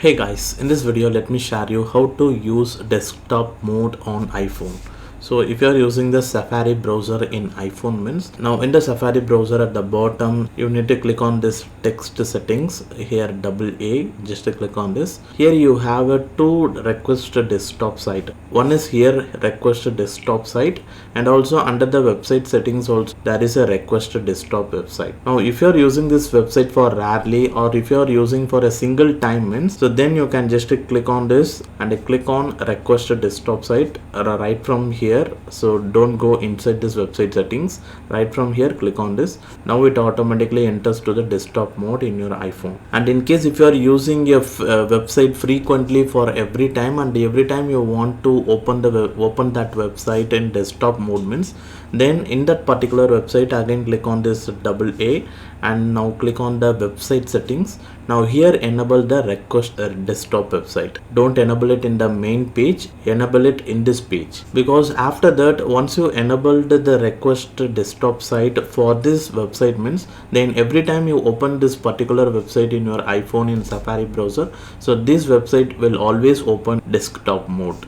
Hey guys, in this video let me share you how to use desktop mode on iPhone. So if you are using the Safari browser in iPhone means, now in the Safari browser at the bottom you need to click on this text settings here, double A, just to click on this. Here you have a two request desktop site. One is here request desktop site, and also under the website settings also there is a request desktop website. Now if you are using this website for rarely, or if you are using for a single time means, so then you can just click on this and click on request desktop site right from here. So don't go inside this website settings, right from here click on this. Now it automatically enters to the desktop mode in your iPhone. And in case if you are using a website frequently for every time, and every time you want to open that website in desktop mode means, then in that particular website again click on this double A and now click on the website settings. Now here enable the request desktop website. Don't enable it in the main page, enable it in this page, because after that once you enabled the request desktop site for this website means, then every time you open this particular website in your iPhone in Safari browser, so this website will always open desktop mode.